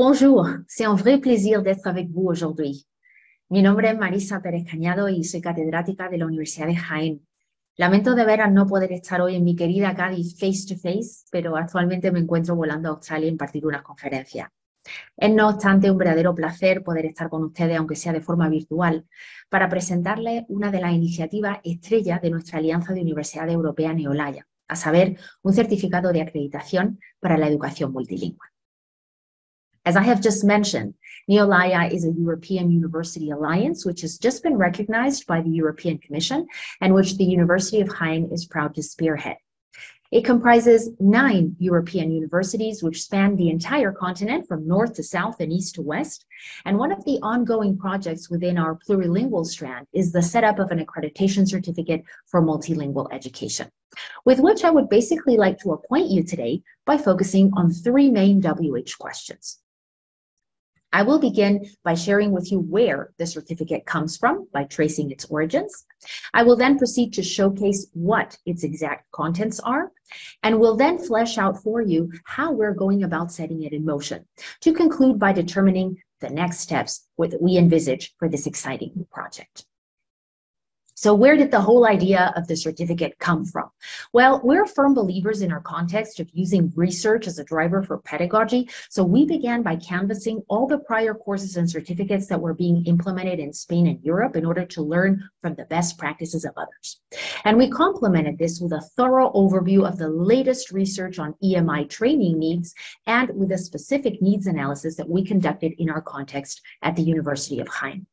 Bonjour, c'est un vrai plaisir d'être avec vous aujourd'hui. Mi nombre es Marisa Pérez Cañado y soy catedrática de la Universidad de Jaén. Lamento de veras no poder estar hoy en mi querida Cádiz face to face, pero actualmente me encuentro volando a Australia a impartir una conferencia. Es no obstante un verdadero placer poder estar con ustedes, aunque sea de forma virtual, para presentarles una de las iniciativas estrellas de nuestra Alianza de Universidades Europeas Neolaia, a saber, un certificado de acreditación para la educación multilingüe. As I have just mentioned, Neolaia is a European University Alliance, which has just been recognized by the European Commission and which the University of Jaén is proud to spearhead. It comprises 9 European universities, which span the entire continent from north to south and east to west. And one of the ongoing projects within our plurilingual strand is the setup of an accreditation certificate for multilingual education, with which I would basically like to acquaint you today by focusing on 3 main WH questions. I will begin by sharing with you where the certificate comes from by tracing its origins. I will then proceed to showcase what its exact contents are, and will then flesh out for you how we're going about setting it in motion, to conclude by determining the next steps that we envisage for this exciting new project. So where did the whole idea of the certificate come from? Well, we're firm believers in our context of using research as a driver for pedagogy. So we began by canvassing all the prior courses and certificates that were being implemented in Spain and Europe in order to learn from the best practices of others. And we complemented this with a thorough overview of the latest research on EMI training needs and with a specific needs analysis that we conducted in our context at the University of Jaén.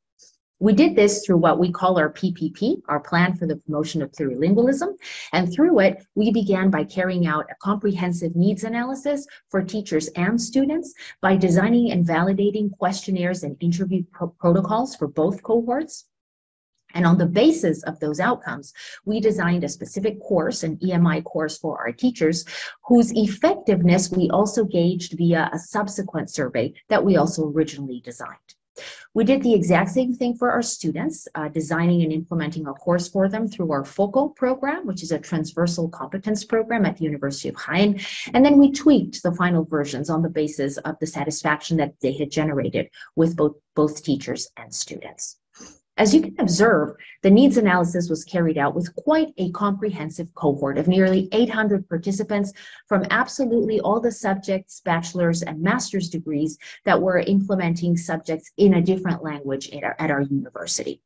We did this through what we call our PPP, our Plan for the Promotion of Plurilingualism, and through it, we began by carrying out a comprehensive needs analysis for teachers and students by designing and validating questionnaires and interview protocols for both cohorts. And on the basis of those outcomes, we designed a specific course, an EMI course for our teachers, whose effectiveness we also gauged via a subsequent survey that we also originally designed. We did the exact same thing for our students, designing and implementing a course for them through our FOCO program, which is a transversal competence program at the University of Jaén. And then we tweaked the final versions on the basis of the satisfaction that they had generated with both teachers and students. As you can observe, the needs analysis was carried out with quite a comprehensive cohort of nearly 800 participants from absolutely all the subjects, bachelor's and master's degrees that were implementing subjects in a different language at our university.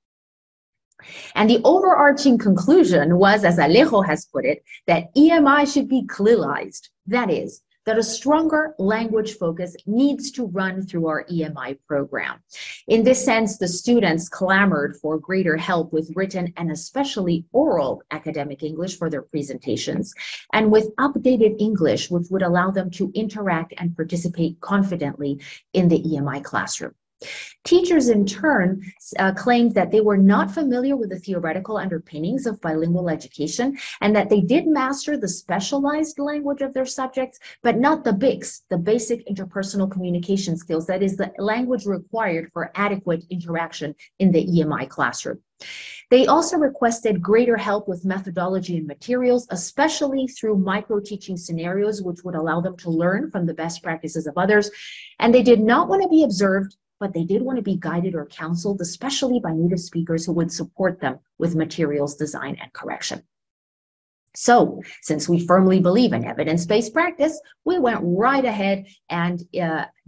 And the overarching conclusion was, as Alejo has put it, that EMI should be CLILized. That is, that a stronger language focus needs to run through our EMI program. In this sense, the students clamored for greater help with written and especially oral academic English for their presentations, and with updated English, which would allow them to interact and participate confidently in the EMI classroom. Teachers, in turn, claimed that they were not familiar with the theoretical underpinnings of bilingual education and that they did master the specialized language of their subjects, but not the BICS, the basic interpersonal communication skills, that is the language required for adequate interaction in the EMI classroom. They also requested greater help with methodology and materials, especially through micro-teaching scenarios, which would allow them to learn from the best practices of others. And they did not want to be observed, but they did want to be guided or counseled, especially by native speakers who would support them with materials design and correction. So, since we firmly believe in evidence-based practice, we went right ahead and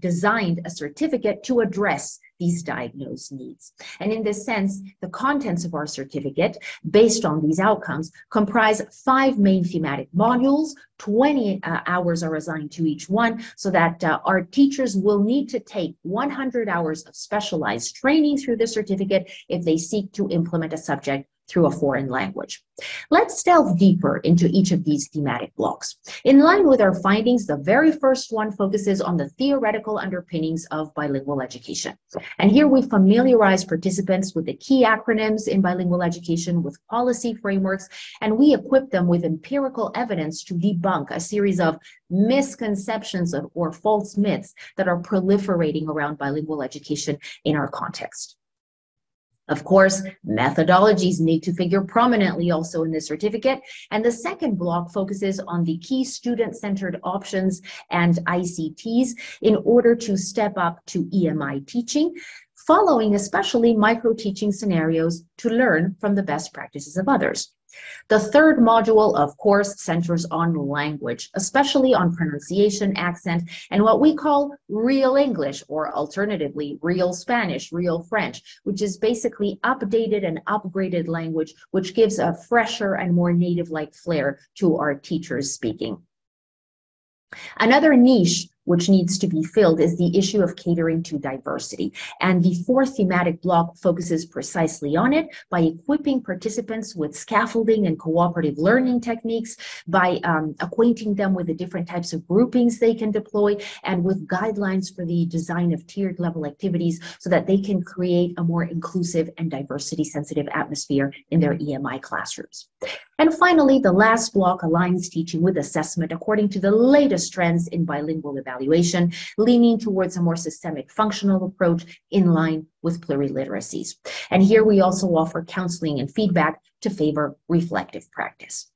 designed a certificate to address these diagnosed needs. And in this sense, the contents of our certificate, based on these outcomes, comprise 5 main thematic modules. 20 hours are assigned to each one, so that our teachers will need to take 100 hours of specialized training through the certificate if they seek to implement a subject through a foreign language. Let's delve deeper into each of these thematic blocks. In line with our findings, the very first one focuses on the theoretical underpinnings of bilingual education. And here we familiarize participants with the key acronyms in bilingual education, with policy frameworks, and we equip them with empirical evidence to debunk a series of misconceptions or false myths that are proliferating around bilingual education in our context. Of course, methodologies need to figure prominently also in the certificate. And the second block focuses on the key student-centered options and ICTs in order to step up to EMI teaching, following especially micro-teaching scenarios to learn from the best practices of others. The third module, of course, centers on language, especially on pronunciation, accent, and what we call real English, or alternatively, real Spanish, real French, which is basically updated and upgraded language, which gives a fresher and more native-like flair to our teachers speaking. Another niche which needs to be filled is the issue of catering to diversity. And the fourth thematic block focuses precisely on it by equipping participants with scaffolding and cooperative learning techniques, by acquainting them with the different types of groupings they can deploy, and with guidelines for the design of tiered level activities so that they can create a more inclusive and diversity-sensitive atmosphere in their EMI classrooms. And finally, the last block aligns teaching with assessment according to the latest trends in bilingual evaluation, leaning towards a more systemic functional approach in line with pluriliteracies. And here we also offer counseling and feedback to favor reflective practice.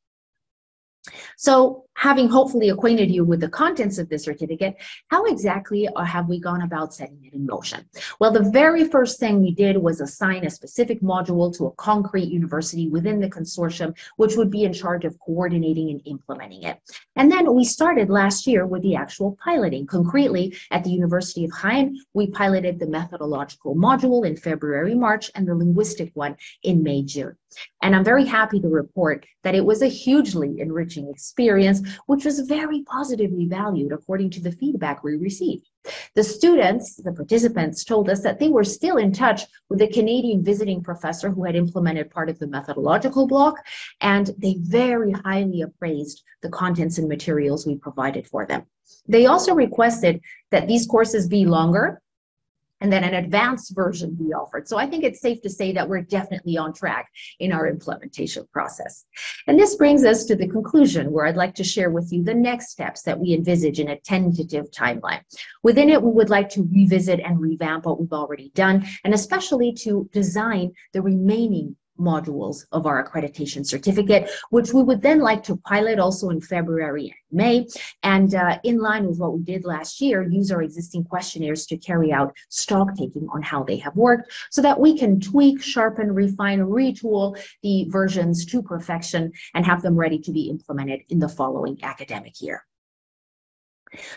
So, having hopefully acquainted you with the contents of the certificate, how exactly have we gone about setting it in motion? Well, the very first thing we did was assign a specific module to a concrete university within the consortium, which would be in charge of coordinating and implementing it. And then we started last year with the actual piloting. Concretely, at the University of Jaén, we piloted the methodological module in February, March, and the linguistic one in May, June. And I'm very happy to report that it was a hugely enriching experience, which was very positively valued according to the feedback we received. The students, the participants, told us that they were still in touch with a Canadian visiting professor who had implemented part of the methodological block, and they very highly appraised the contents and materials we provided for them. They also requested that these courses be longer and then an advanced version be offered. So I think it's safe to say that we're definitely on track in our implementation process. And this brings us to the conclusion, where I'd like to share with you the next steps that we envisage in a tentative timeline. Within it, we would like to revisit and revamp what we've already done, and especially to design the remaining modules of our accreditation certificate, which we would then like to pilot also in February and May, and in line with what we did last year, use our existing questionnaires to carry out stock taking on how they have worked, so that we can tweak, sharpen, refine, retool the versions to perfection and have them ready to be implemented in the following academic year.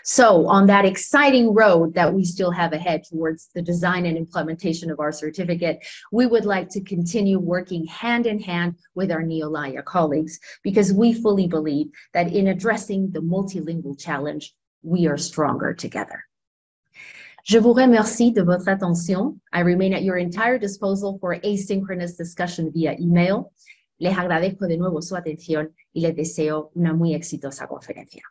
So on that exciting road that we still have ahead towards the design and implementation of our certificate, we would like to continue working hand in hand with our Neolaia colleagues, because we fully believe that in addressing the multilingual challenge, we are stronger together. Je vous remercie de votre attention. I remain at your entire disposal for asynchronous discussion via email. Les agradezco de nuevo su atención y les deseo una muy exitosa conferencia.